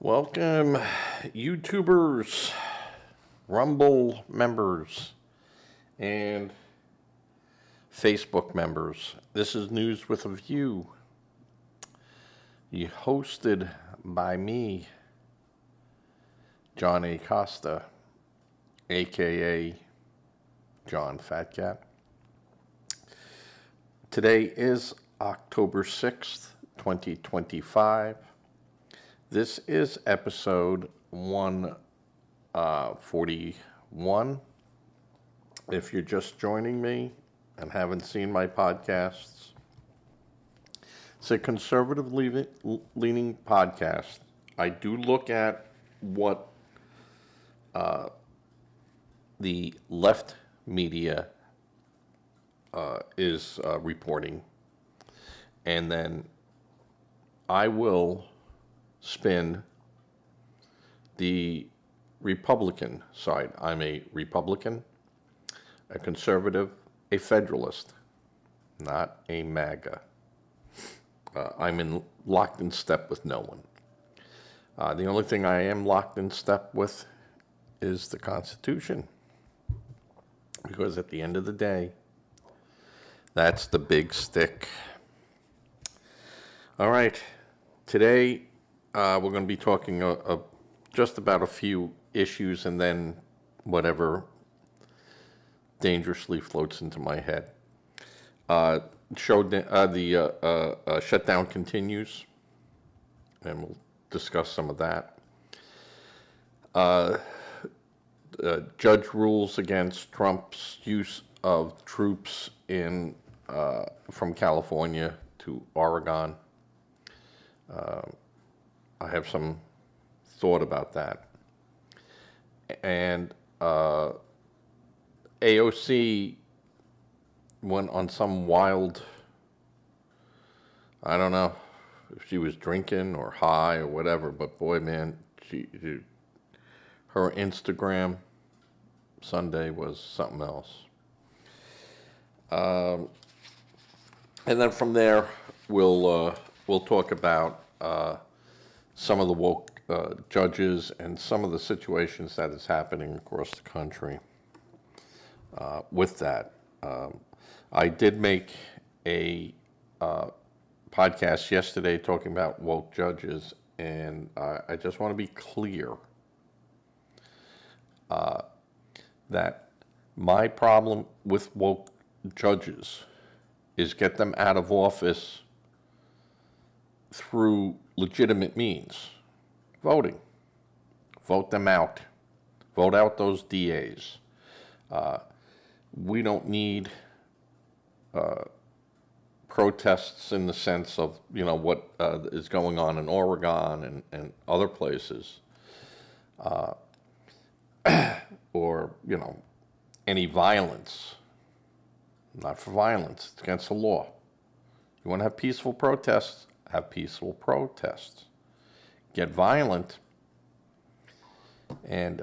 Welcome, YouTubers, Rumble members, and Facebook members. This is News with a View, hosted by me, John A. Costa, aka John Fatcat. Today is October 6th, 2025. This is episode 141. If you're just joining me and haven't seen my podcasts, it's a conservative leaning podcast. I do look at what the left media is reporting, and then I will spin the Republican side. I'm a Republican, a conservative, a federalist, not a MAGA. I'm locked in step with no one. The only thing I am locked in step with is the Constitution, because at the end of the day, that's the big stick. All right, today we're going to be talking just about a few issues and then whatever dangerously floats into my head. The shutdown continues, and we'll discuss some of that. Judge rules against Trump's use of troops from California to Oregon. I have some thought about that. And AOC went on some wild, I don't know if she was drinking or high or whatever, but boy, man, her Instagram Sunday was something else. And then from there, we'll talk about some of the woke judges and some of the situations that is happening across the country. With that, I did make a podcast yesterday talking about woke judges, and I just want to be clear that my problem with woke judges is get them out of office through legitimate means. Voting. Vote them out. Vote out those DAs. We don't need protests in the sense of, what is going on in Oregon and other places. Or, any violence. Not for violence. It's against the law. You want to have peaceful protests? Have peaceful protests. Get violent, and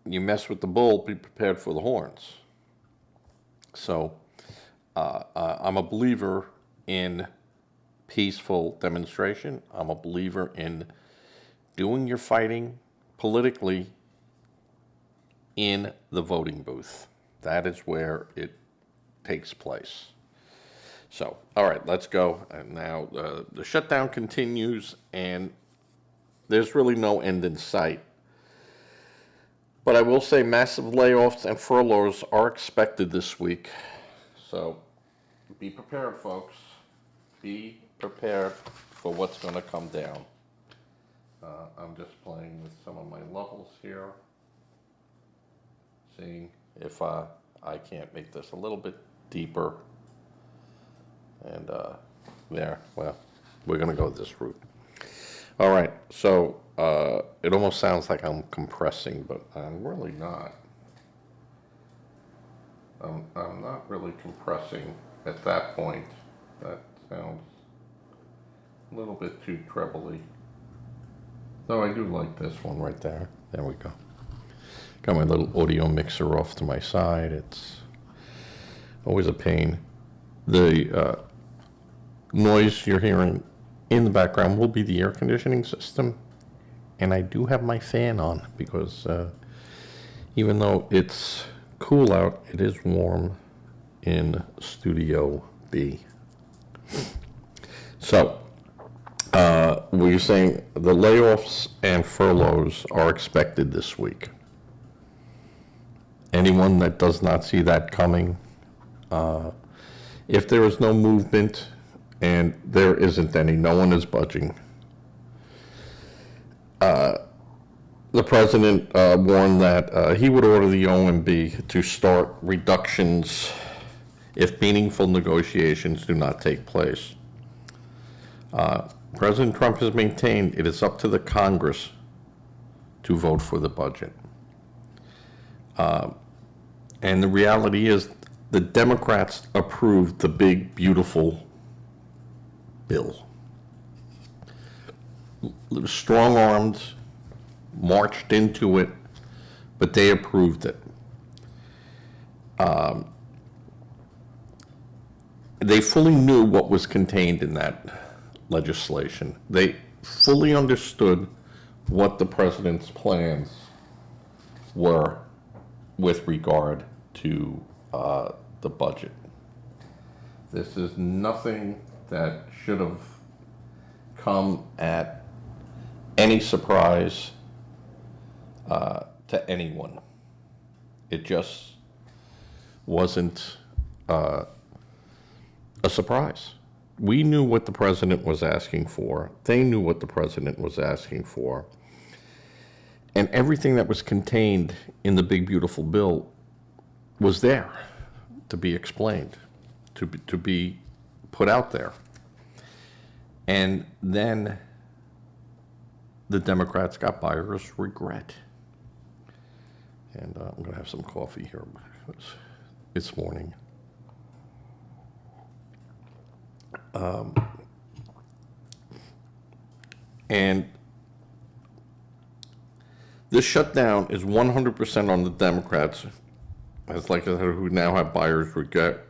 you mess with the bull, be prepared for the horns. So I'm a believer in peaceful demonstration. I'm a believer in doing your fighting politically in the voting booth. That is where it takes place. So, all right, let's go. And now the shutdown continues, and there's really no end in sight. But I will say massive layoffs and furloughs are expected this week. So be prepared, folks. Be prepared for what's going to come down. I'm just playing with some of my levels here, seeing if I can't make this a little bit deeper. And there, well, we're going to go this route. All right, so it almost sounds like I'm compressing, but I'm really not. I'm not really compressing at that point. That sounds a little bit too trebly. Though I do like this one right there. There we go. Got my little audio mixer off to my side. It's always a pain. The noise you're hearing in the background will be the air conditioning system. And I do have my fan on because even though it's cool out, it is warm in Studio B. So, we were saying the layoffs and furloughs are expected this week. Anyone that does not see that coming, if there is no movement, and there isn't any, no one is budging. The president warned that he would order the OMB to start reductions if meaningful negotiations do not take place. President Trump has maintained it is up to the Congress to vote for the budget. And the reality is the Democrats approved the big, beautiful bill. Strong-armed, marched into it, but they approved it. They fully knew what was contained in that legislation. They fully understood what the president's plans were with regard to the budget. This is nothing that should have come at any surprise to anyone. It just wasn't a surprise. We knew what the president was asking for. They knew what the president was asking for. And everything that was contained in the big, beautiful bill was there to be explained, to be put out there. And then the Democrats got buyer's regret. And I'm going to have some coffee here this morning. And this shutdown is 100% on the Democrats, as like I said, who now have buyer's regret,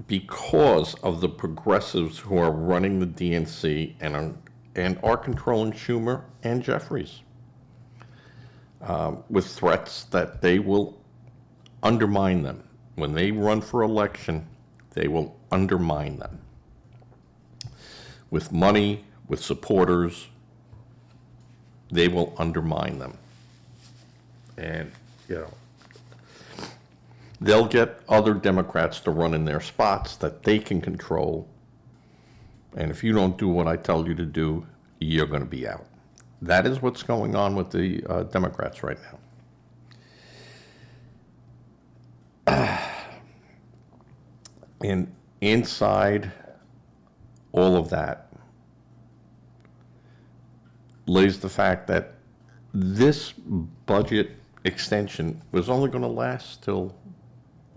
because of the progressives who are running the DNC and are controlling Schumer and Jeffries, with threats that they will undermine them. When they run for election, they will undermine them with money, with supporters. They will undermine them. And, they'll get other Democrats to run in their spots that they can control. And if you don't do what I tell you to do, you're going to be out. That is what's going on with the Democrats right now. And inside all of that lays the fact that this budget extension was only going to last till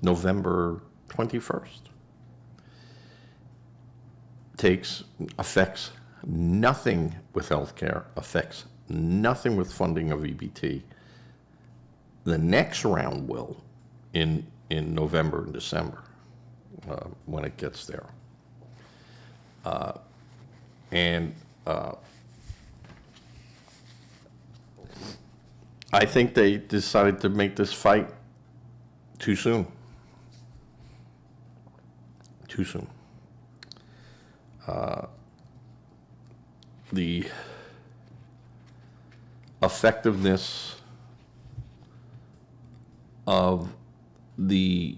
November 21st. Affects nothing with healthcare, affects nothing with funding of EBT. The next round will in November and December when it gets there. I think they decided to make this fight too soon. Too soon. The effectiveness of the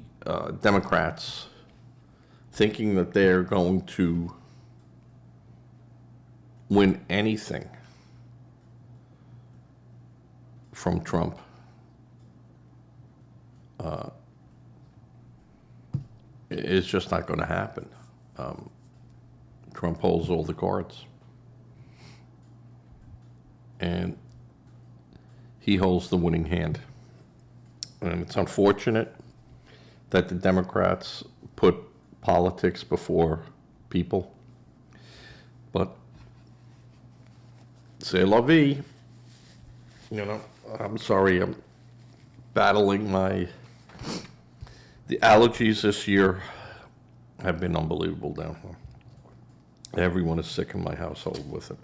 Democrats thinking that they're going to win anything from Trump is just not going to happen. Trump holds all the cards. And he holds the winning hand. And it's unfortunate that the Democrats put politics before people. But c'est la vie. I'm sorry, I'm battling the allergies this year have been unbelievable down here. Everyone is sick in my household with it.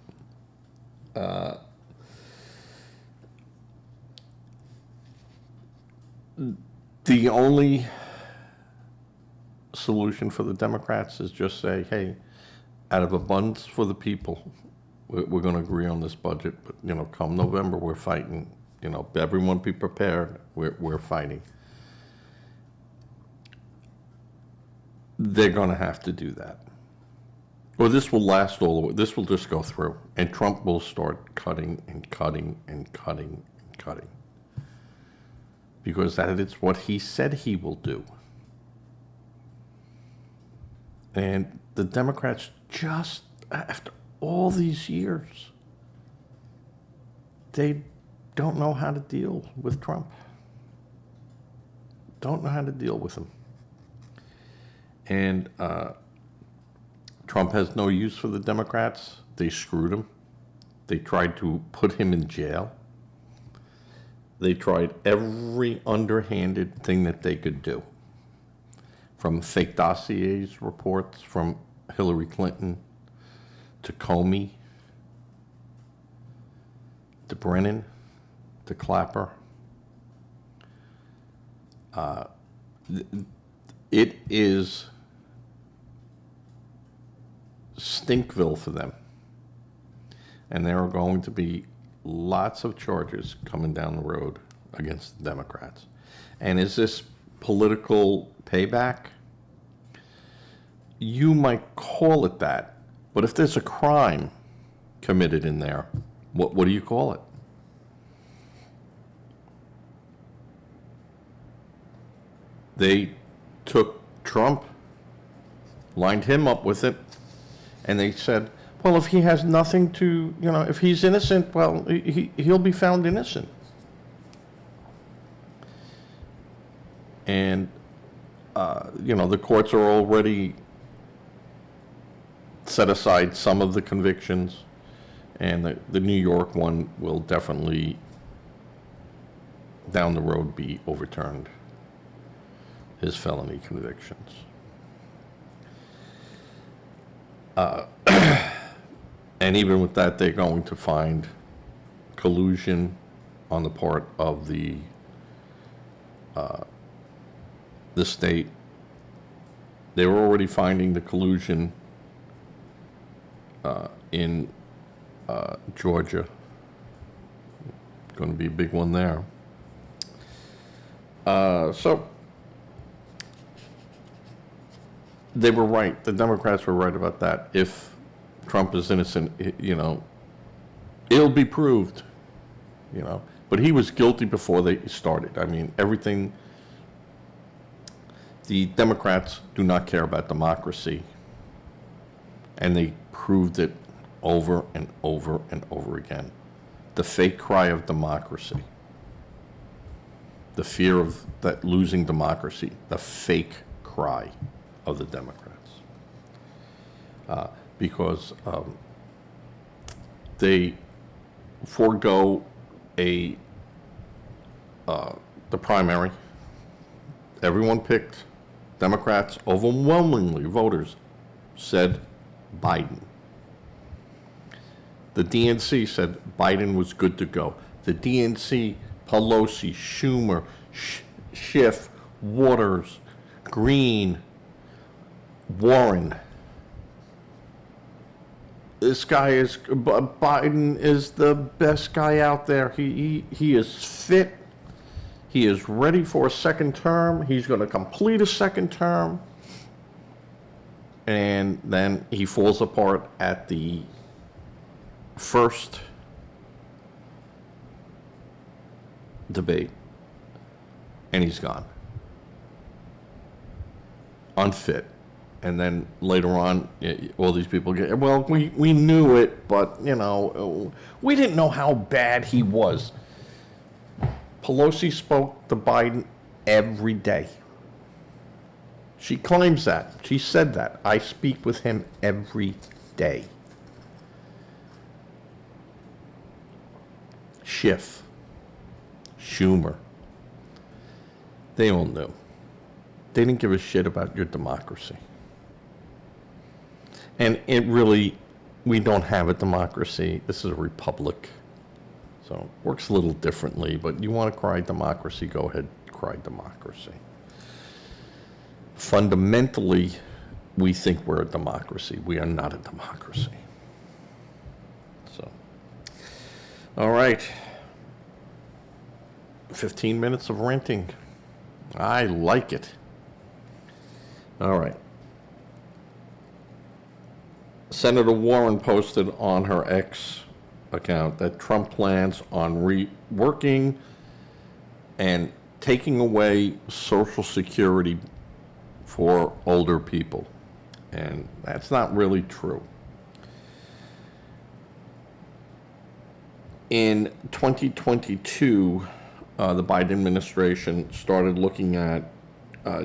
The only solution for the Democrats is just say, hey, out of abundance for the people, we're going to agree on this budget, but, come November, we're fighting. Everyone be prepared, we're fighting. They're going to have to do that. Or this will last all the way. This will just go through. And Trump will start cutting and cutting and cutting and cutting. Because that is what he said he will do. And the Democrats just, after all these years, they don't know how to deal with Trump. Don't know how to deal with him. And Trump has no use for the Democrats. They screwed him. They tried to put him in jail. They tried every underhanded thing that they could do. From fake dossiers reports from Hillary Clinton to Comey to Brennan to Clapper. It is Stinkville for them. And there are going to be lots of charges coming down the road against the Democrats. And is this political payback? You might call it that, but if there's a crime committed in there, what do you call it? They took Trump, lined him up with it, and they said, well, if he has nothing to, if he's innocent, well, he'll be found innocent. And, the courts are already set aside some of the convictions, and the New York one will definitely, down the road, be overturned, his felony convictions. And even with that, they're going to find collusion on the part of the state. They were already finding the collusion in Georgia. Going to be a big one there. So they were right. The Democrats were right about that. If Trump is innocent, it'll be proved, But he was guilty before they started. I mean, everything. The Democrats do not care about democracy. And they proved it over and over and over again. The fake cry of democracy. The fear of that losing democracy. The fake cry of the Democrats. Because they forego the primary. Everyone picked Democrats. Overwhelmingly, voters said Biden. The DNC said Biden was good to go. The DNC, Pelosi, Schumer, Schiff, Waters, Green, Warren. This guy is, Biden is the best guy out there. He is fit. He is ready for a second term. He's going to complete a second term. And then he falls apart at the first debate. And he's gone. Unfit. And then later on, all these people get, well, we knew it, but, we didn't know how bad he was. Pelosi spoke to Biden every day. She claims that. She said that. I speak with him every day. Schiff, Schumer, they all knew. They didn't give a shit about your democracy. And it really, we don't have a democracy. This is a republic. So it works a little differently, but you want to cry democracy, go ahead, cry democracy. Fundamentally, we think we're a democracy. We are not a democracy. So, all right. 15 minutes of ranting. I like it. All right. Senator Warren posted on her X account that Trump plans on reworking and taking away Social Security for older people. And that's not really true. In 2022, the Biden administration started looking at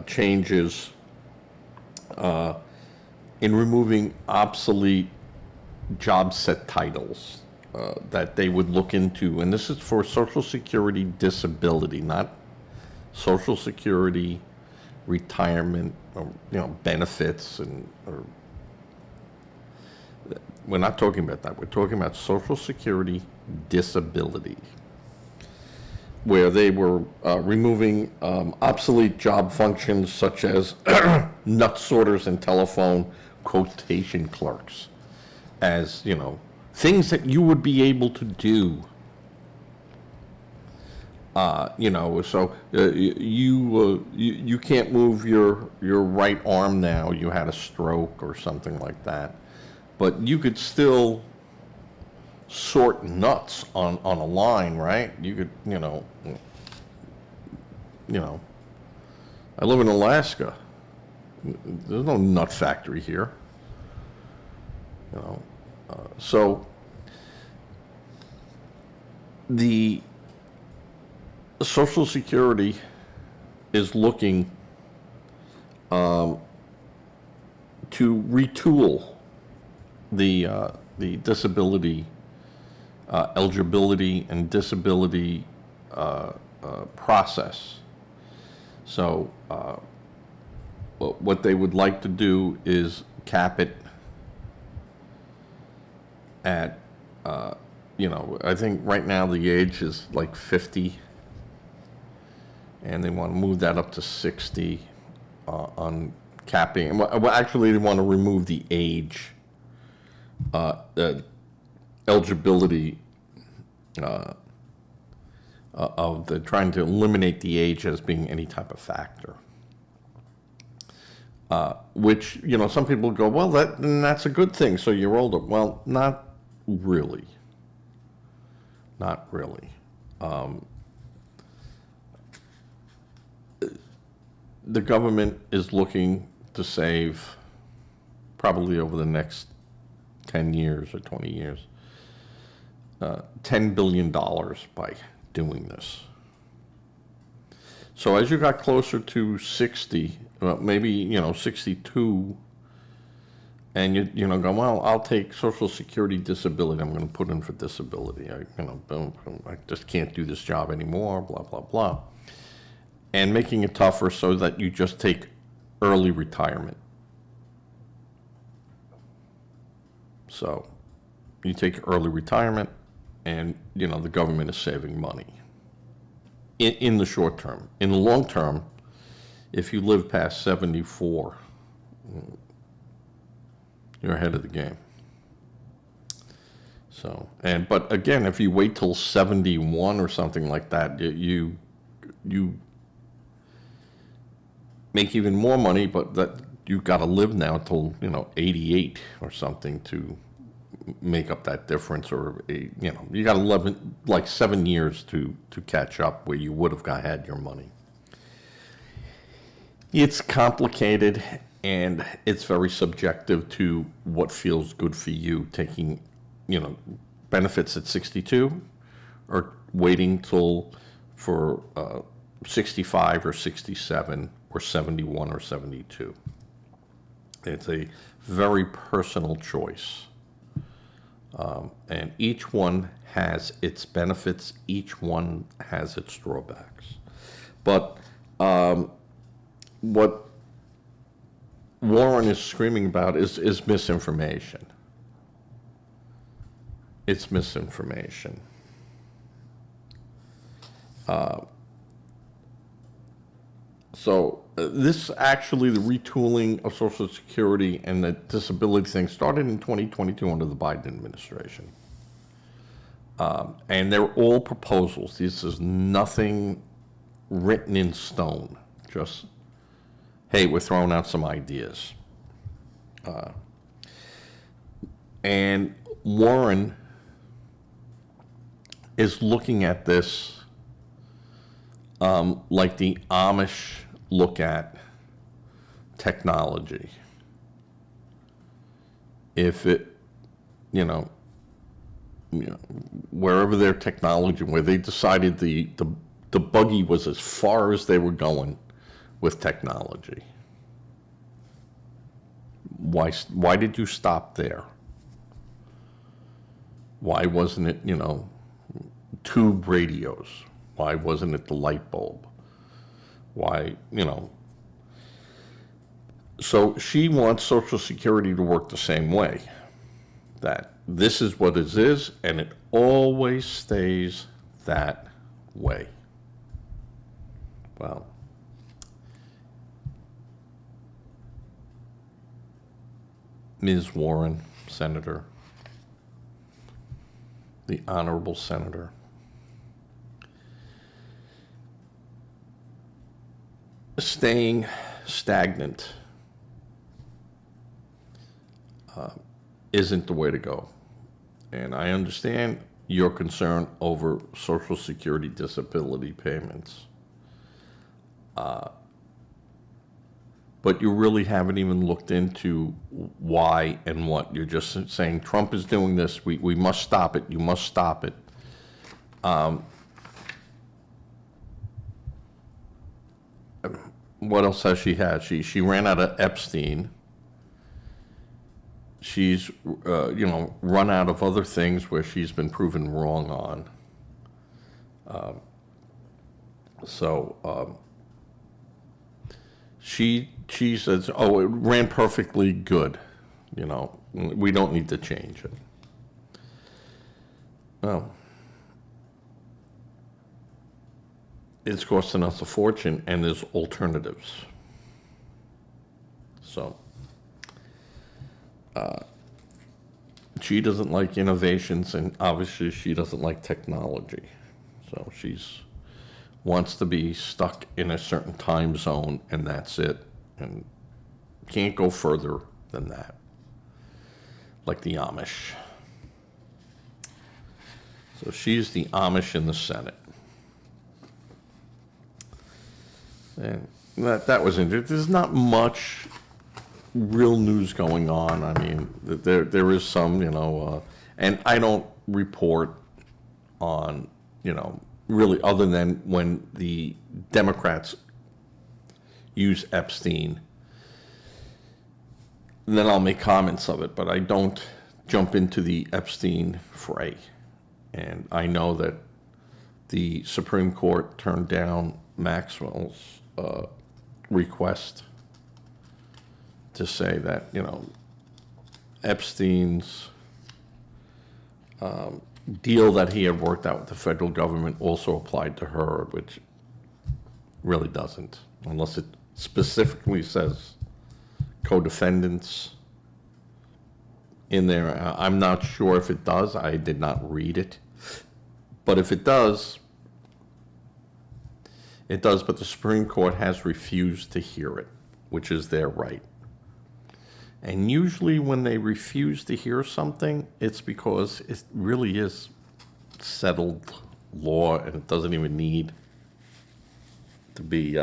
changes in removing obsolete job set titles that they would look into. And this is for Social Security disability, not Social Security retirement or benefits, and we're not talking about that. We're talking about Social Security disability, where they were removing obsolete job functions such as nut sorters and telephone quotation clerks, as things that you would be able to do. So you can't move your right arm now. You had a stroke or something like that, but you could still sort nuts on a line, right? You could, I live in Alaska. There's no nut factory here, so the Social Security is looking to retool the disability eligibility and disability process. So what they would like to do is cap it at I think right now the age is like 50. And they want to move that up to 60 on capping. Well, actually, they want to remove the age, eligibility of trying to eliminate the age as being any type of factor. Which, some people go, well, that's a good thing, so you're older. Well, not really. Not really. The government is looking to save, probably over the next 10 years or 20 years, $10 billion by doing this. So as you got closer to 60, maybe 62, and you go, well, I'll take Social Security disability. I'm going to put in for disability. I just can't do this job anymore. Blah blah blah. And making it tougher so that you just take early retirement. So you take early retirement, and the government is saving money in the short term. In the long term, if you live past 74, you're ahead of the game. So, but again, if you wait till 71 or something like that, you make even more money, but that you've got to live now till 88 or something to make up that difference, or you got to live like 7 years to catch up where you would have had your money. It's complicated, and it's very subjective to what feels good for you, taking benefits at 62 or waiting till for 65 or 67 or 71 or 72. It's a very personal choice. And each one has its benefits, each one has its drawbacks. But what Warren is screaming about is misinformation. It's misinformation. This actually, the retooling of Social Security and the disability thing started in 2022 under the Biden administration. And they're all proposals. This is nothing written in stone. Just, hey, we're throwing out some ideas. And Warren is looking at this like the Amish look at technology. If it, wherever their technology, where they decided the buggy was as far as they were going with technology. Why did you stop there? Why wasn't it, tube radios? Why wasn't it the light bulb? Why, So she wants Social Security to work the same way. That this is what it is, and it always stays that way. Well, Ms. Warren, Senator, the Honorable Senator, staying stagnant isn't the way to go. And I understand your concern over Social Security disability payments. But you really haven't even looked into why and what. You're just saying Trump is doing this, we must stop it, you must stop it. What else has she had? She ran out of Epstein. She's, run out of other things where she's been proven wrong on. She says, oh, it ran perfectly good. We don't need to change it. Oh. It's costing us a fortune, and there's alternatives. So, she doesn't like innovations, and obviously she doesn't like technology. So she's wants to be stuck in a certain time zone, and that's it, and can't go further than that, like the Amish. So she's the Amish in the Senate. And that was interesting. There's not much real news going on. I mean, there is some, and I don't report on, really other than when the Democrats use Epstein. Then I'll make comments of it, but I don't jump into the Epstein fray. And I know that the Supreme Court turned down Maxwell's request to say that, Epstein's deal that he had worked out with the federal government also applied to her, which really doesn't, unless it specifically says co-defendants in there. I'm not sure if it does. I did not read it. But if it does, it does, but the Supreme Court has refused to hear it, which is their right. And usually when they refuse to hear something, it's because it really is settled law, and it doesn't even need to be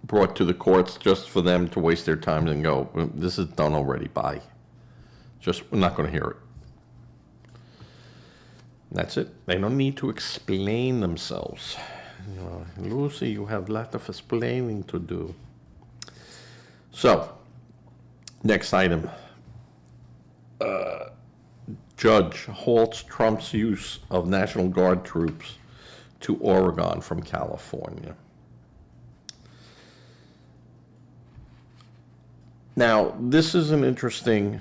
brought to the courts just for them to waste their time and go, this is done already, bye. We're not going to hear it. That's it. They don't need to explain themselves. Lucy, you have a lot of explaining to do. So, next item. Judge halts Trump's use of National Guard troops to Oregon from California. Now, this is an interesting,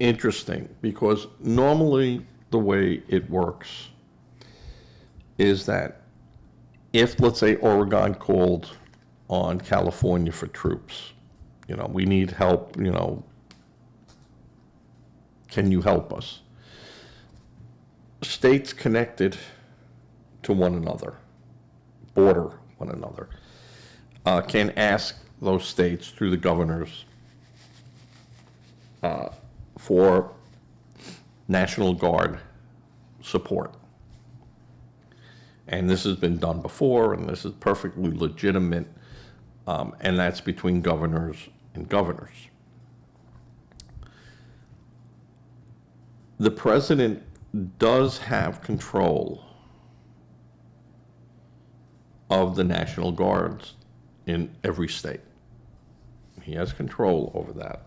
interesting because normally the way it works is that if, let's say, Oregon called on California for troops, we need help, can you help us? States connected to one another, border one another, can ask those states through the governors for National Guard support. And this has been done before, and this is perfectly legitimate, and that's between governors and governors. The president does have control of the National Guards in every state. He has control over that.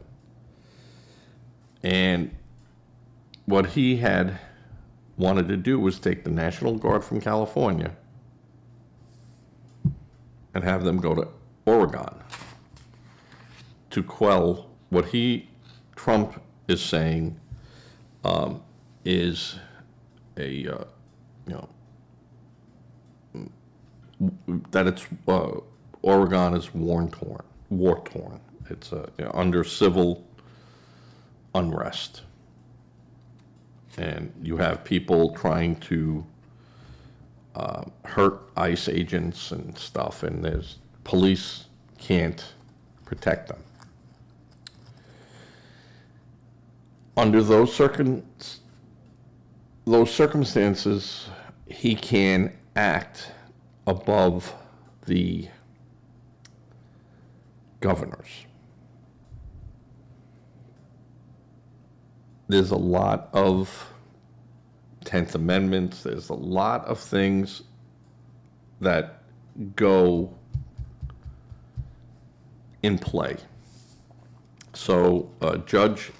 And what he had wanted to do was take the National Guard from California and have them go to Oregon to quell what Trump is saying is that it's Oregon is war torn. It's under civil unrest, and you have people trying to hurt ICE agents and stuff, and there's police can't protect them. Under those circumstances, he can act above the governors. There's a lot of 10th Amendments. There's a lot of things that go in play. So Judge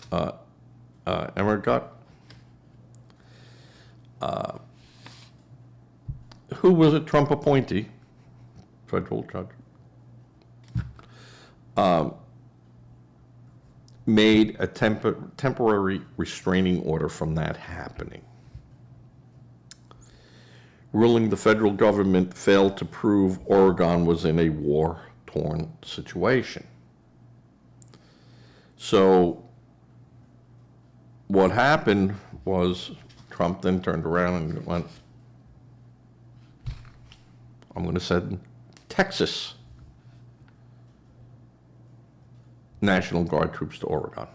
Emmergut, who was a Trump appointee, federal judge, made a temporary restraining order from that happening, ruling the federal government failed to prove Oregon was in a war-torn situation. So what happened was Trump then turned around and went, I'm going to send Texas National Guard troops to Oregon,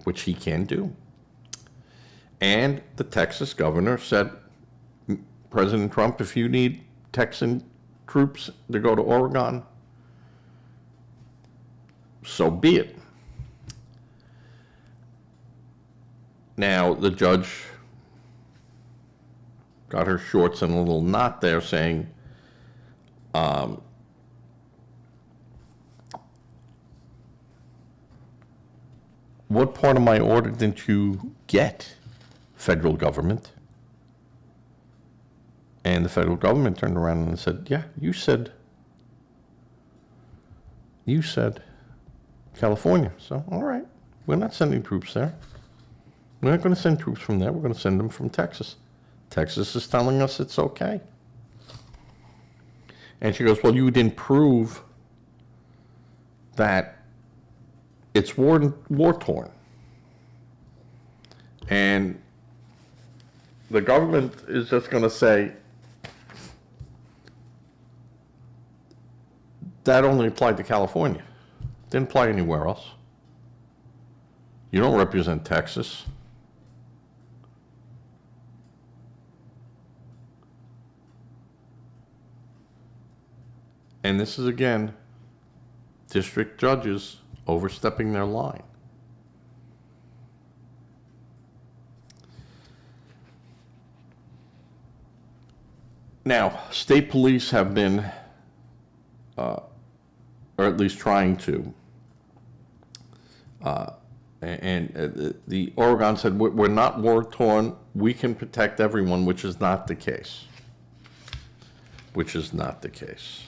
which he can do. And the Texas governor said, President Trump, if you need Texan troops to go to Oregon, so be it. Now, the judge got her shorts in a little knot there, saying, what part of my order didn't you get, federal government? And the federal government turned around and said, yeah, you said California. So, all right, we're not sending troops there. We're not going to send troops from there. We're going to send them from Texas. Texas is telling us it's okay. And she goes, well, you didn't prove that it's war-torn. And the government is just going to say, that only applied to California. Didn't apply anywhere else. You don't represent Texas. And this is, again, district judges overstepping their line. Now, state police have been, or at least trying to, the Oregon said, we're not war-torn, we can protect everyone, which is not the case. Which is not the case.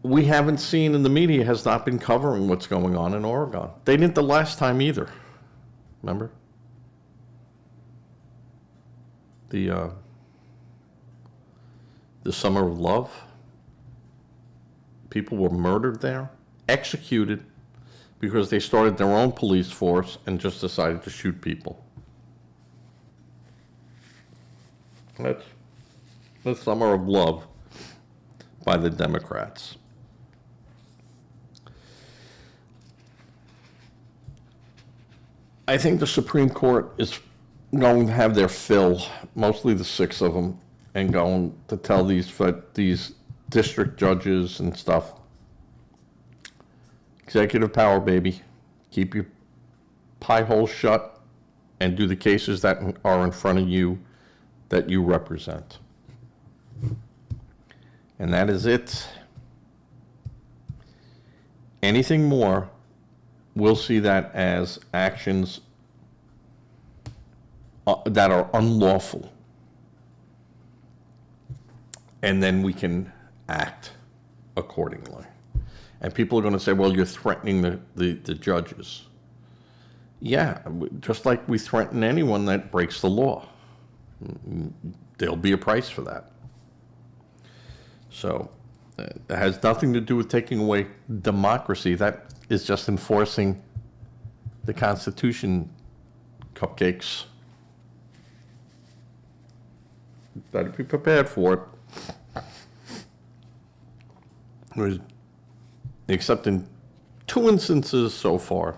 we haven't seen, and the media has not been covering what's going on in Oregon. They didn't the last time either. Remember? The Summer of Love. People were murdered there, executed, because they started their own police force and just decided to shoot people. That's the Summer of Love by the Democrats. I think the Supreme Court is going to have their fill, mostly the 6 of them, and going to tell these district judges and stuff, executive power, baby. Keep your pie hole shut and do the cases that are in front of you that you represent. And that is it. Anything more, we'll see that as actions that are unlawful. And then we can act accordingly. And people are going to say, well, you're threatening the judges. Yeah, just like we threaten anyone that breaks the law. There'll be a price for that. So it has nothing to do with taking away democracy. That is just enforcing the Constitution, cupcakes. Better be prepared for it. Except in 2 instances so far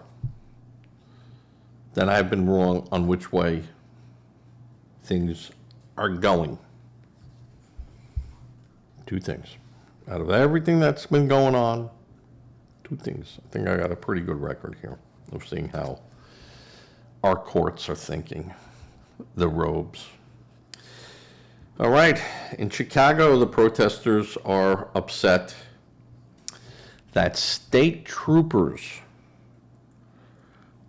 that I've been wrong on which way things are going. 2 things. Out of everything that's been going on, 2 things. I think I got a pretty good record here of seeing how our courts are thinking. The robes. All right. In Chicago, the protesters are upset that state troopers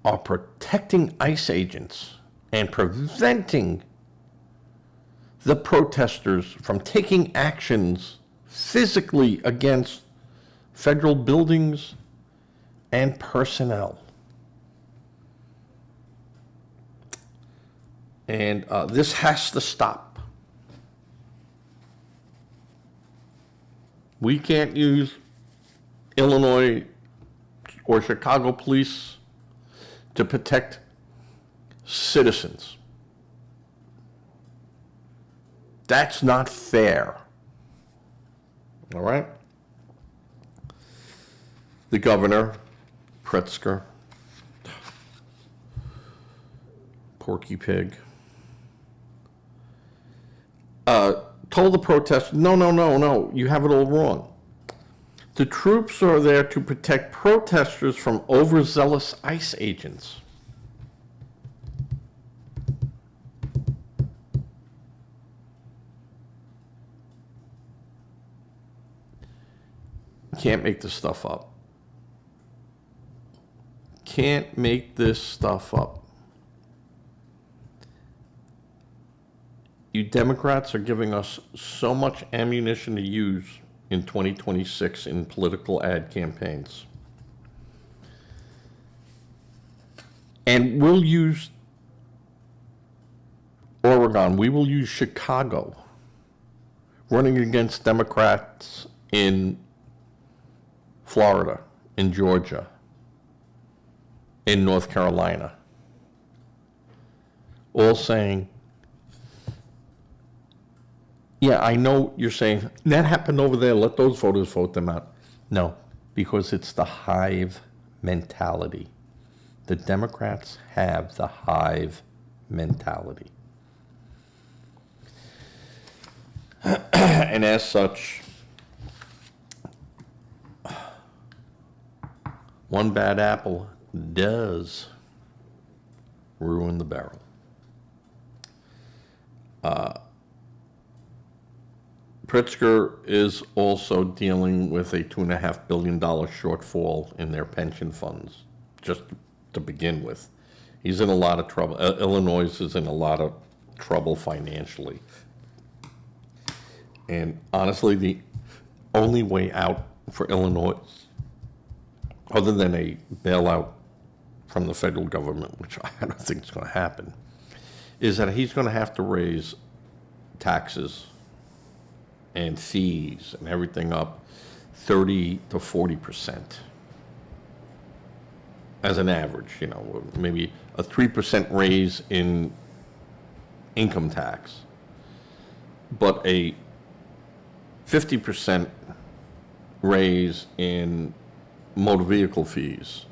are protecting ICE agents and preventing the protesters from taking actions physically against federal buildings and personnel. And this has to stop. We can't use Illinois or Chicago police to protect citizens. That's not fair. All right? The governor, Pritzker, Porky Pig, told the protesters, no, you have it all wrong. The troops are there to protect protesters from overzealous ICE agents. Can't make this stuff up. Can't make this stuff up. You Democrats are giving us so much ammunition to use in 2026 in political ad campaigns. And we'll use Oregon, we will use Chicago, running against Democrats in Florida, in Georgia, in North Carolina, all saying, yeah, I know you're saying, that happened over there, let those voters vote them out. No, because it's the hive mentality. The Democrats have the hive mentality. And as such, one bad apple does ruin the barrel. Pritzker is also dealing with a $2.5 billion shortfall in their pension funds, just to begin with. He's in a lot of trouble. Illinois is in a lot of trouble financially. And honestly, the only way out for Illinois, other than a bailout from the federal government, which I don't think is going to happen, is that he's going to have to raise taxes and fees and everything up 30 to 40% as an average, maybe a 3% raise in income tax, but a 50% raise in motor vehicle fees,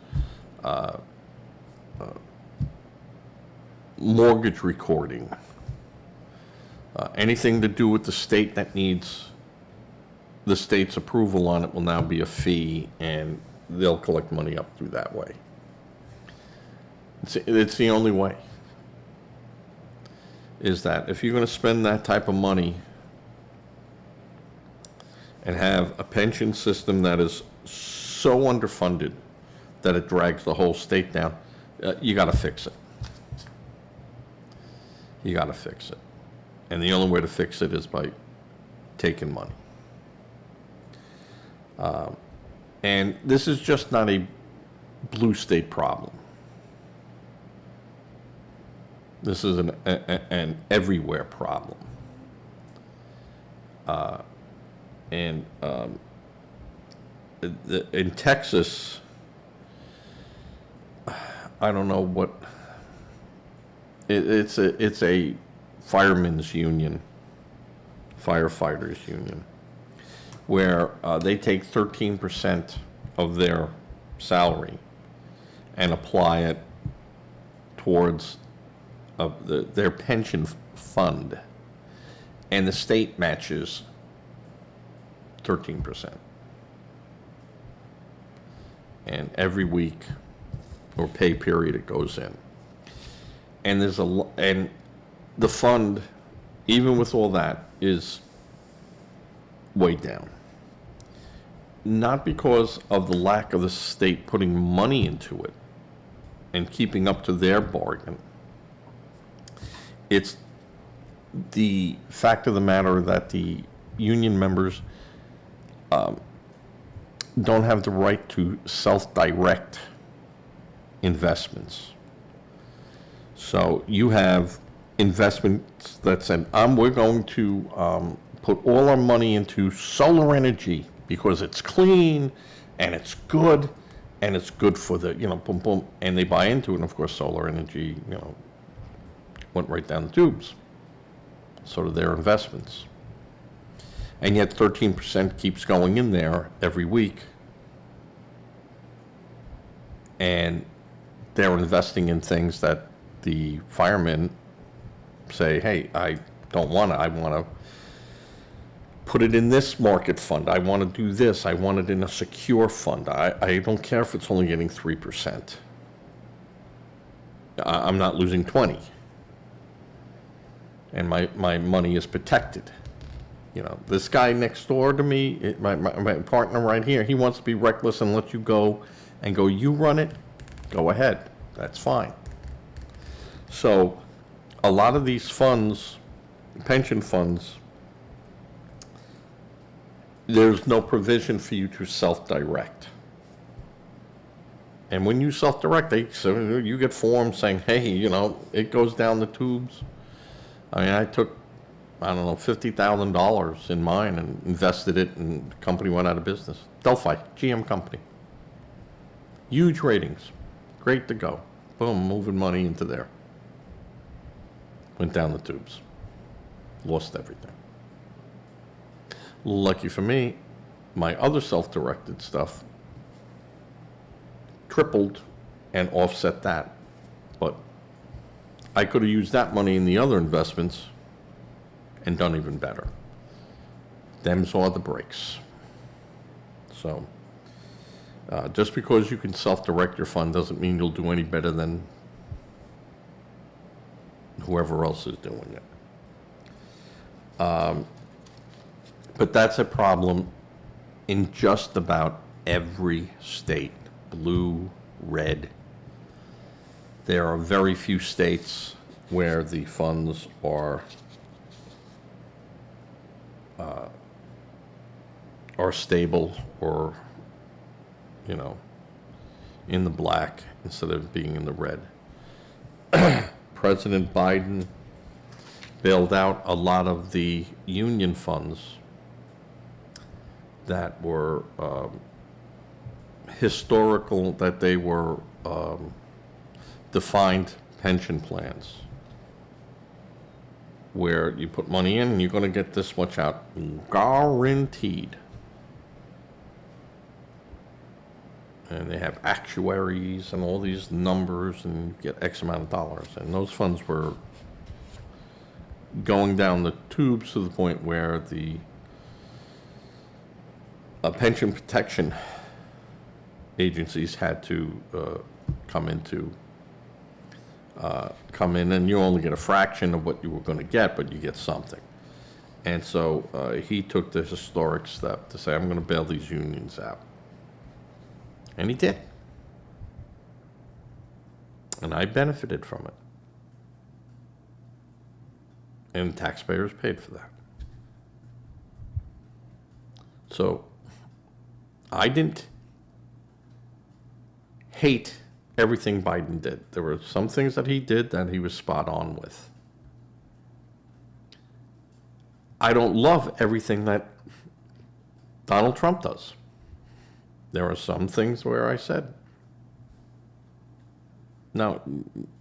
mortgage recording, anything to do with the state that needs the state's approval on it will now be a fee, and they'll collect money up through that way. It's the only way, is that if you're going to spend that type of money and have a pension system that is so underfunded that it drags the whole state down, you got to fix it. You got to fix it. And the only way to fix it is by taking money. And this is just not a blue state problem. This is an everywhere problem. In Texas, I don't know what, it's a firemen's union, firefighters union, where they take 13% of their salary and apply it towards their pension fund, and the state matches 13%. And every week or pay period it goes in. And and the fund, even with all that, is way down. Not because of the lack of the state putting money into it and keeping up to their bargain. It's the fact of the matter that the union members don't have the right to self-direct investments. So you have investments that said, we're going to put all our money into solar energy because it's clean and it's good for the, boom, boom, and they buy into it. And of course, solar energy, went right down the tubes. So do their investments. And yet 13% keeps going in there every week. And they're investing in things that the firemen say, hey, I don't want to. I want to put it in this market fund. I want to do this. I want it in a secure fund. I don't care if it's only getting 3%. I'm not losing 20. And my money is protected. This guy next door to me, my partner right here, he wants to be reckless and let you go and go, you run it, go ahead. That's fine. So a lot of these funds, pension funds, there's no provision for you to self-direct. And when you self-direct, you get forms saying, hey, it goes down the tubes. I mean, I took, $50,000 in mine and invested it, and the company went out of business. Delphi, GM company. Huge ratings. Great to go. Boom, moving money into there. Went down the tubes. Lost everything. Lucky for me, my other self-directed stuff tripled and offset that. But I could have used that money in the other investments and done even better. Them's are the breaks. So, just because you can self-direct your fund doesn't mean you'll do any better than whoever else is doing it. But that's a problem in just about every state, blue, red. There are very few states where the funds are are stable or, in the black instead of being in the red. President Biden bailed out a lot of the union funds that were historical, that they were defined pension plans, where you put money in and you're going to get this much out, guaranteed. And they have actuaries and all these numbers, and you get X amount of dollars. And those funds were going down the tubes to the point where the pension protection agencies had to come in, and you only get a fraction of what you were going to get, but you get something. And so he took the historic step to say, I'm going to bail these unions out. And he did. And I benefited from it. And taxpayers paid for that. So I didn't hate everything Biden did. There were some things that he did that he was spot on with. I don't love everything that Donald Trump does. There are some things where I said, no,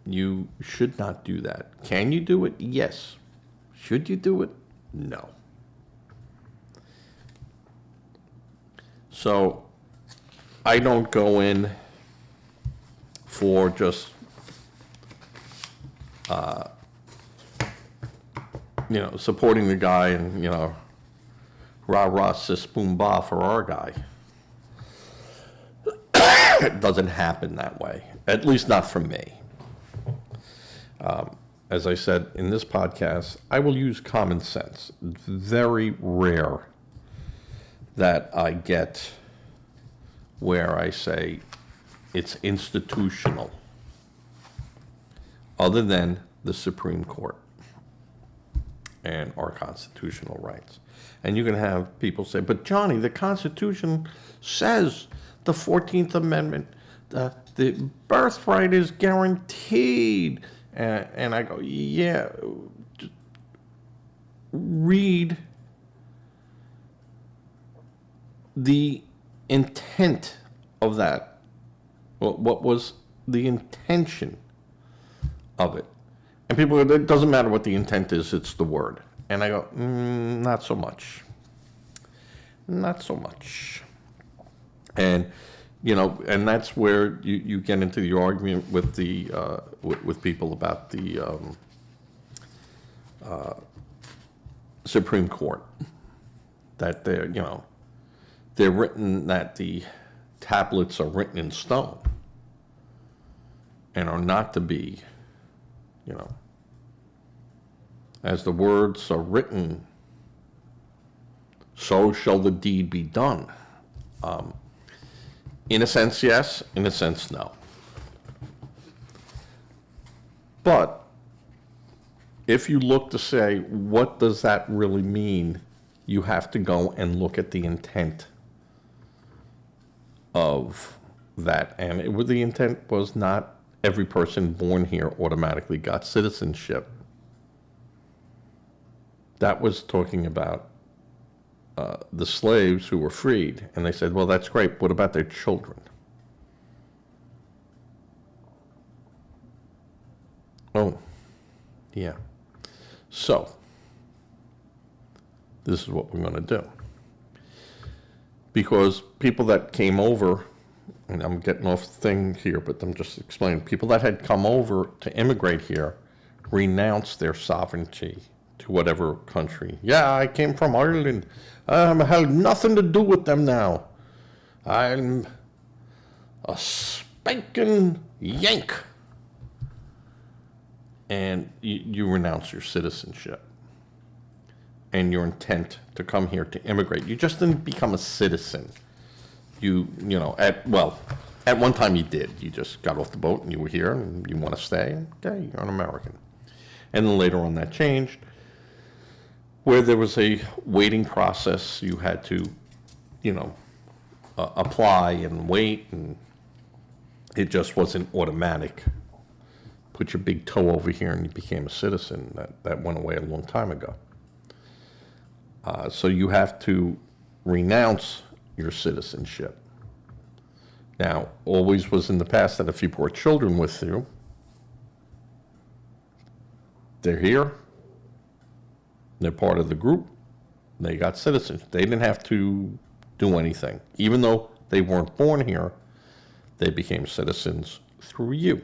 you should not do that. Can you do it? Yes. Should you do it? No. So I don't go in for just, supporting the guy and, rah, rah, sis, boom, bah for our guy. It doesn't happen that way, at least not from me. As I said in this podcast, I will use common sense. It's very rare that I get where I say it's institutional, other than the Supreme Court and our constitutional rights. And you can have people say, but Johnny, the Constitution says the 14th Amendment, the birthright is guaranteed. And I go, yeah, read the intent of that. Well, what was the intention of it? And people go, it doesn't matter what the intent is, it's the word. And I go, not so much. Not so much. And, and that's where you get into the argument with the with people about the Supreme Court, that they're written, that the tablets are written in stone and are not to be, as the words are written, so shall the deed be done. In a sense, yes. In a sense, no. But if you look to say, what does that really mean? You have to go and look at the intent of that. And the intent was not every person born here automatically got citizenship. That was talking about the slaves who were freed, and they said, well, that's great, what about their children? Oh, yeah. So, this is what we're going to do. Because people that came over, and I'm getting off the thing here, but I'm just explaining, people that had come over to immigrate here renounced their sovereignty to whatever country. Yeah, I came from Ireland. I had nothing to do with them now. I'm a spanking Yank. And you renounce your citizenship and your intent to come here to immigrate. You just didn't become a citizen. At one time you did. You just got off the boat and you were here and you want to stay. Okay, you're an American. And then later on that changed, where there was a waiting process. You had to you know, apply and wait, and it just wasn't automatic. Put your big toe over here and you became a citizen. That went away a long time ago. So you have to renounce your citizenship. Now, always was in the past that if you brought children with you, they're here, they're part of the group, they got citizens. They didn't have to do anything. Even though they weren't born here, they became citizens through you.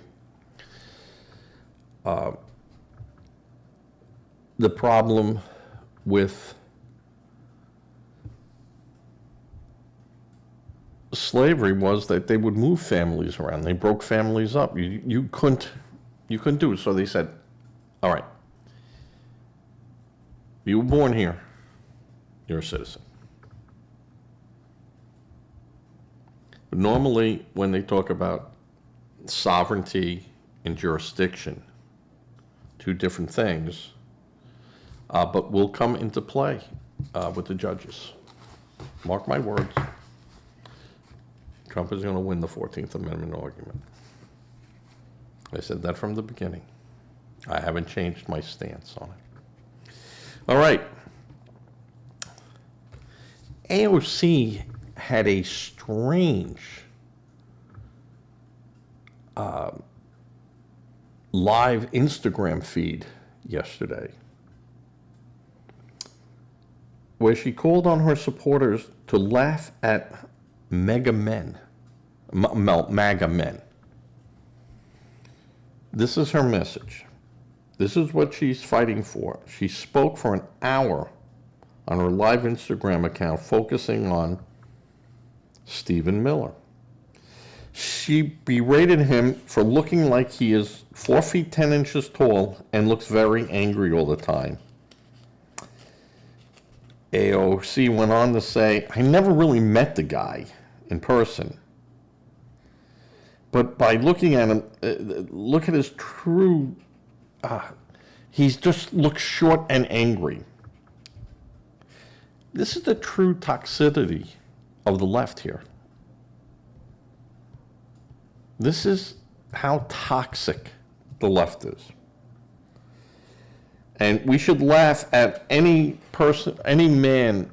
The problem with slavery was that they would move families around. They broke families up. You couldn't do it. So they said, all right, you were born here, you're a citizen. But normally, when they talk about sovereignty and jurisdiction, two different things, but will come into play with the judges. Mark my words. Trump is going to win the 14th Amendment argument. I said that from the beginning. I haven't changed my stance on it. All right. AOC had a strange live Instagram feed yesterday where she called on her supporters to laugh at MAGA men. This is her message. This is what she's fighting for. She spoke for an hour on her live Instagram account focusing on Stephen Miller. She berated him for looking like he is 4 feet 10 inches tall and looks very angry all the time. AOC went on to say, I never really met the guy in person. But by looking at him, look at his true, he's just looks short and angry. This is the true toxicity of the left here. This is how toxic the left is. And we should laugh at any person, any man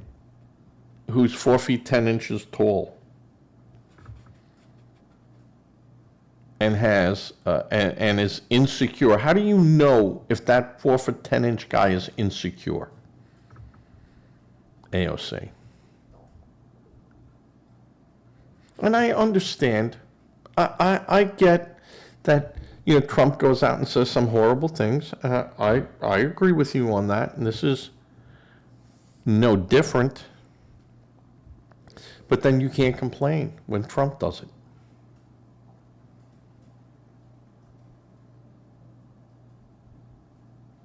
who's 4 feet 10 inches tall and has and is insecure. How do you know if that 4 foot 10 inch guy is insecure? AOC. And I understand. I get that, you know, Trump goes out and says some horrible things. I agree with you on that, and this is no different. But then you can't complain when Trump does it.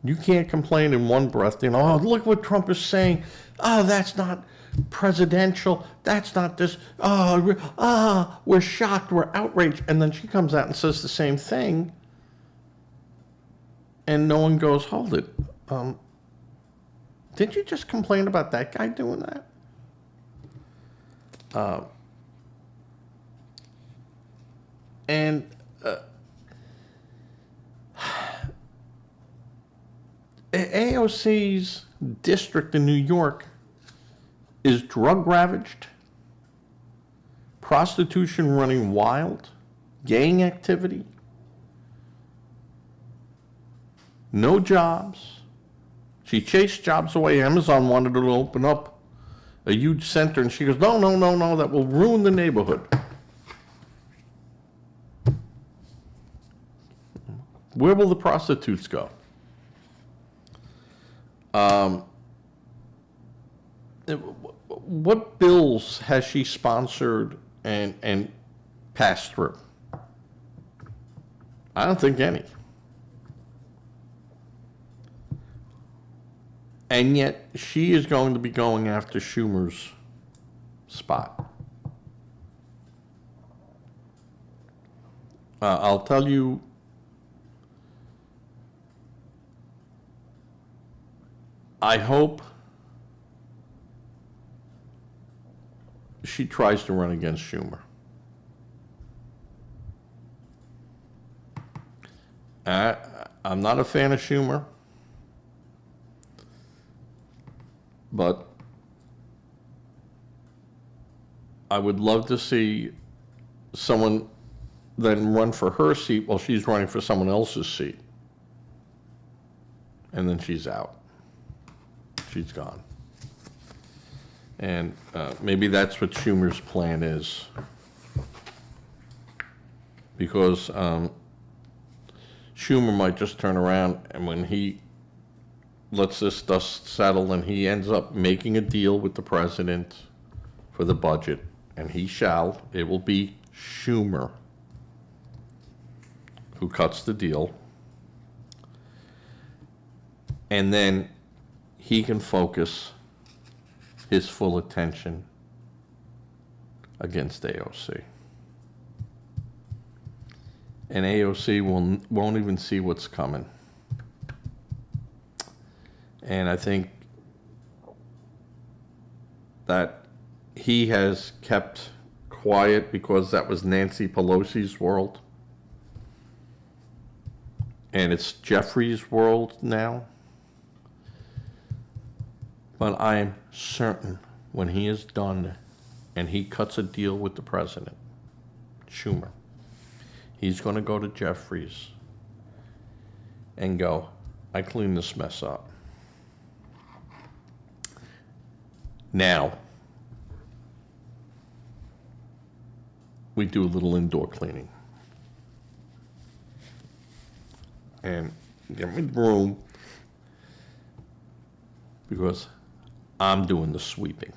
You can't complain in one breath, you know, oh, look what Trump is saying. Oh, that's not presidential. That's not this. Oh, we're shocked. We're outraged. And then she comes out and says the same thing. And no one goes, hold it. Did you just complain about that guy doing that? AOC's district in New York is drug ravaged, prostitution running wild, gang activity, no jobs. She chased jobs away. Amazon wanted to open up a huge center, and she goes, no, that will ruin the neighborhood. Where will the prostitutes go? What bills has she sponsored and passed through? I don't think any. And yet she is going to be going after Schumer's spot. I'll tell you, I hope she tries to run against Schumer. I'm not a fan of Schumer, but I would love to see someone then run for her seat while she's running for someone else's seat. And then she's out. She's gone. And maybe that's what Schumer's plan is. Because Schumer might just turn around, and when he lets this dust settle and he ends up making a deal with the president for the budget, and it will be Schumer who cuts the deal. And then he can focus his full attention against AOC. And AOC won't even see what's coming. And I think that he has kept quiet because that was Nancy Pelosi's world. And it's Jeffrey's world now. But I am certain when he is done and he cuts a deal with the president, Schumer, he's going to go to Jeffrey's and go, I cleaned this mess up. Now, we do a little indoor cleaning. And get me the room because I'm doing the sweeping.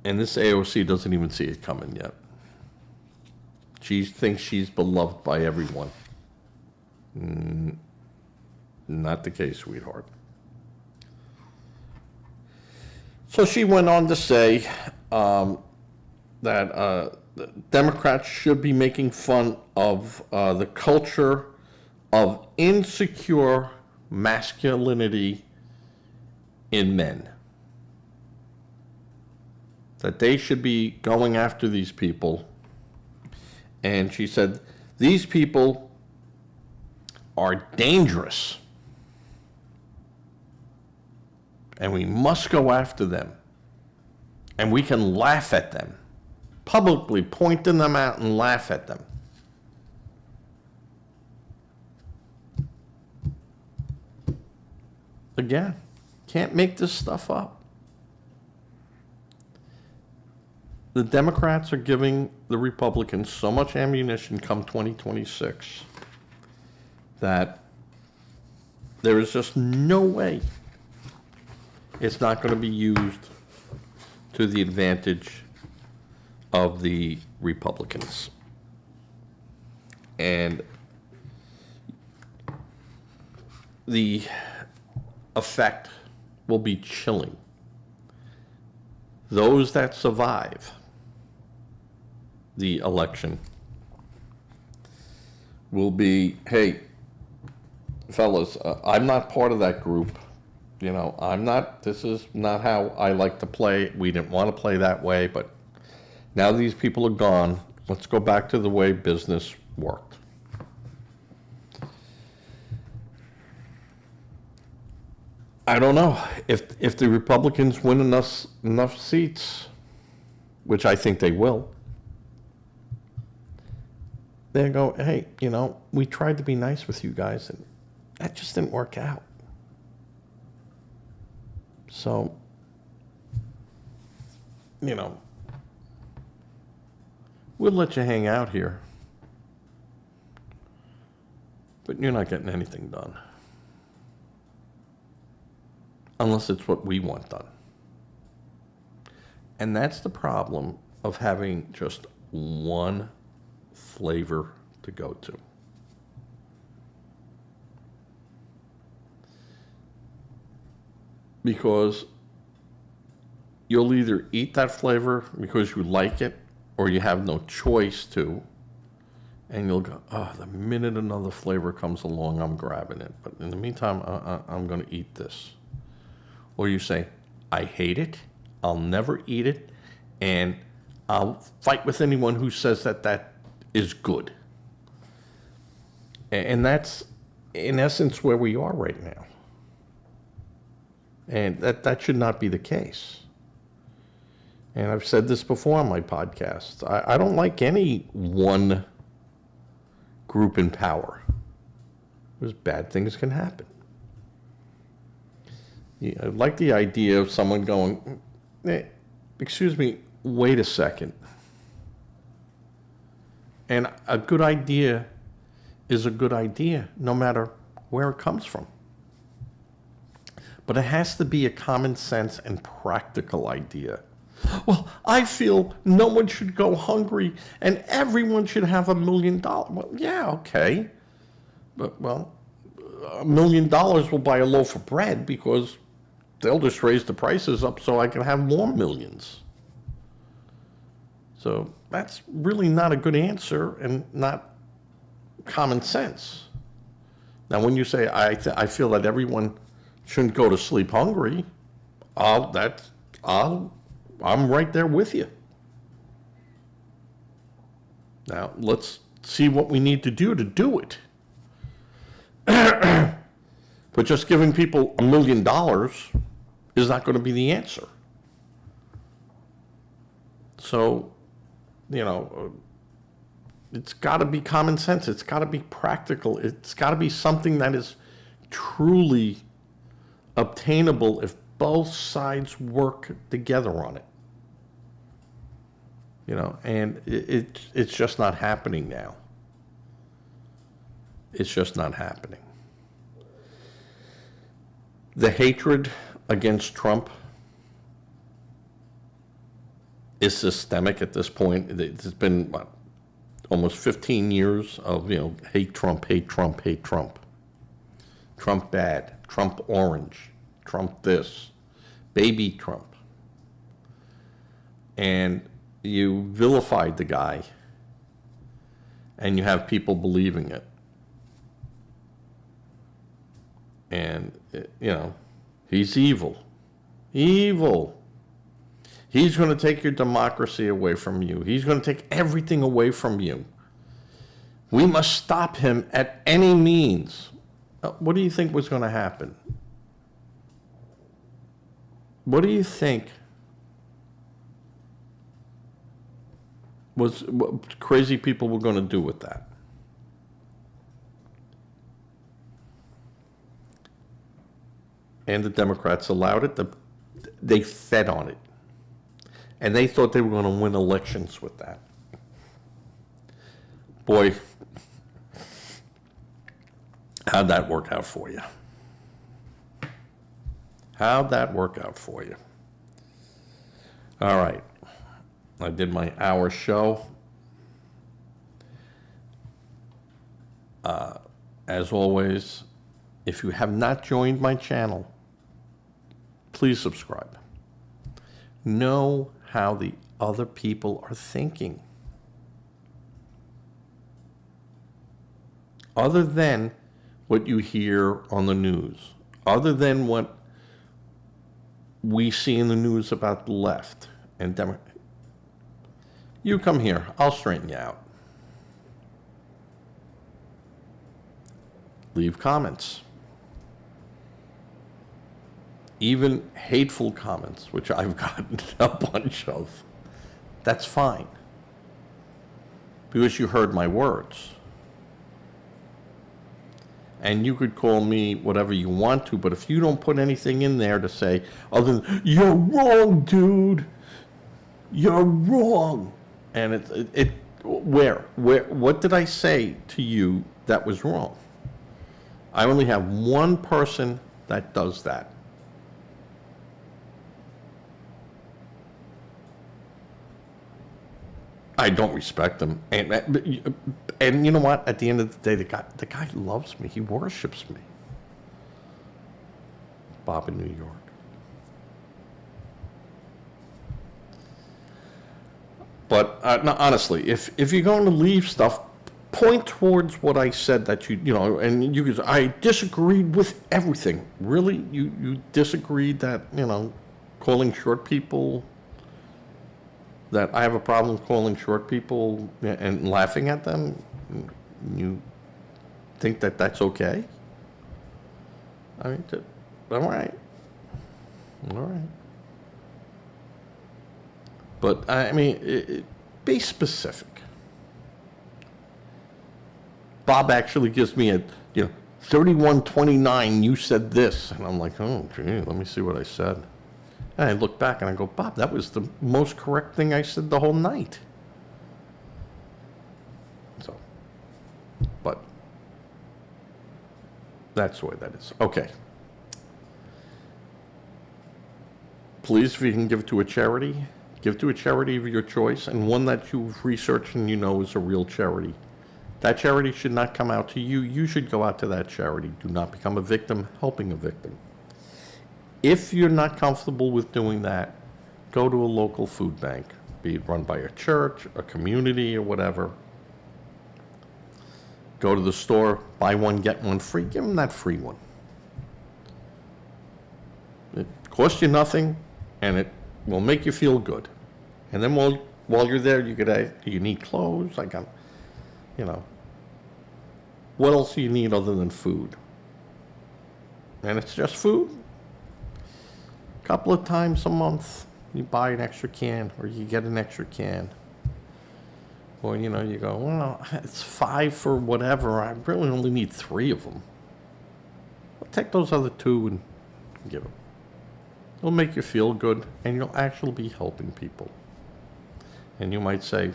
And this AOC doesn't even see it coming yet. She thinks she's beloved by everyone. Not the case, sweetheart. So she went on to say that Democrats should be making fun of the culture of insecure masculinity in men. That they should be going after these people. And she said, these people are dangerous. And we must go after them. And we can laugh at them. Publicly pointing them out and laugh at them. Again, can't make this stuff up. The Democrats are giving the Republicans so much ammunition come 2026 that there is just no way it's not going to be used to the advantage of the Republicans. And the effect will be chilling. Those that survive the election will be, hey, fellas, I'm not part of that group. You know, this is not how I like to play. We didn't want to play that way, but now these people are gone. Let's go back to the way business worked. I don't know if the Republicans win enough seats, which I think they will. They go, hey, you know, we tried to be nice with you guys, and that just didn't work out. So, you know, we'll let you hang out here, but you're not getting anything done. Unless it's what we want done. And that's the problem of having just one flavor to go to. Because you'll either eat that flavor because you like it or you have no choice to, and you'll go, oh, the minute another flavor comes along, I'm grabbing it. But in the meantime, I'm going to eat this. Or you say, I hate it, I'll never eat it, and I'll fight with anyone who says that that is good. And that's, in essence, where we are right now. And that should not be the case. And I've said this before on my podcast. I don't like any one group in power, because bad things can happen. Yeah, I like the idea of someone going, excuse me, wait a second. And a good idea is a good idea, no matter where it comes from. But it has to be a common sense and practical idea. Well, I feel no one should go hungry and everyone should have $1 million. Well, yeah, okay. But, well, $1 million will buy a loaf of bread because they'll just raise the prices up so I can have more millions. So that's really not a good answer and not common sense. Now, when you say, I feel that everyone shouldn't go to sleep hungry, I'm right there with you. Now, let's see what we need to do it. But just giving people $1 million is not going to be the answer. So, you know, it's got to be common sense. It's got to be practical. It's got to be something that is truly obtainable if both sides work together on it. You know, and it's just not happening now. It's just not happening. The hatred against Trump is systemic at this point. It's been, what, almost 15 years of, you know, hate Trump, hate Trump, hate Trump. Trump bad, Trump orange, Trump this, baby Trump. And you vilified the guy, and you have people believing it. And, you know, he's evil. Evil. He's going to take your democracy away from you. He's going to take everything away from you. We must stop him at any means. What do you think was going to happen? What do you think what crazy people were going to do with that? And the Democrats allowed it. They fed on it. And they thought they were going to win elections with that. Boy, how'd that work out for you? How'd that work out for you? All right. I did my hour show. As always, if you have not joined my channel, please subscribe. Know how the other people are thinking. Other than what you hear on the news, other than what we see in the news about the left and Democrats. You come here, I'll straighten you out. Leave comments. Even hateful comments, which I've gotten a bunch of. That's fine. Because you heard my words. And you could call me whatever you want to, but if you don't put anything in there to say, other than, you're wrong, dude. You're wrong. And what did I say to you that was wrong? I only have one person that does that. I don't respect him. And you know what? At the end of the day, the guy loves me. He worships me. Bob in New York. But no, honestly, if you're going to leave stuff, point towards what I said that you know, and you could say, I disagreed with everything. Really? You disagreed that, you know, calling short people, that I have a problem calling short people and laughing at them, you think that that's okay? I mean, all right. All right. But, I mean, be specific. Bob actually gives me a, 3129, you said this. And I'm like, oh, gee, let me see what I said. And I look back and I go, Bob, that was the most correct thing I said the whole night. So, but that's the way that is. Okay. Please, if you can give it to a charity, give to a charity of your choice, and one that you've researched and you know is a real charity. That charity should not come out to you. You should go out to that charity. Do not become a victim helping a victim. If you're not comfortable with doing that, go to a local food bank, be it run by a church, a community, or whatever. Go to the store, buy one, get one free. Give them that free one. It costs you nothing, and it will make you feel good. And then while you're there, you could ask, do you need clothes? Like, what else do you need other than food? And it's just food. A couple of times a month, you buy an extra can, or you get an extra can. Or, you go, well, it's 5 for whatever. I really only need 3 of them. I'll take those other 2 and give them. It'll make you feel good, and you'll actually be helping people. And you might say,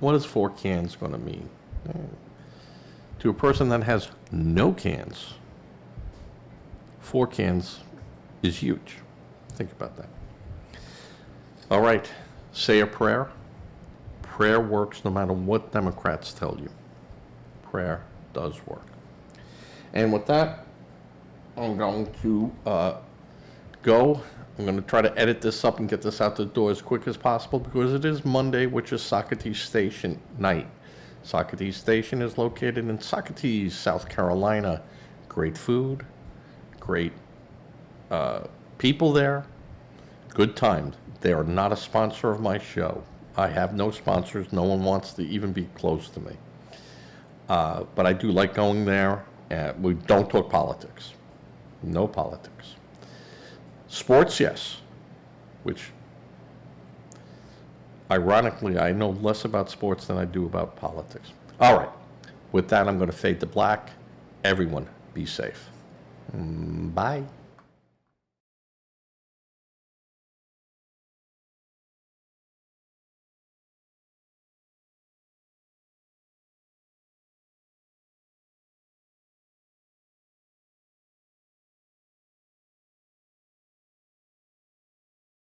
what is 4 cans going to mean? To a person that has no cans, 4 cans is huge. Think about that. All right, say a prayer. Prayer works no matter what Democrats tell you. Prayer does work. And with that, I'm going to go. I'm going to try to edit this up and get this out the door as quick as possible because it is Monday, which is Socrates Station night. Socrates Station is located in Socrates, South Carolina. Great food, great people there, good times. They are not a sponsor of my show. I have no sponsors. No one wants to even be close to me. But I do like going there. We don't talk politics. No politics. Sports, yes. Which, ironically, I know less about sports than I do about politics. All right. With that, I'm going to fade to black. Everyone, be safe. Bye.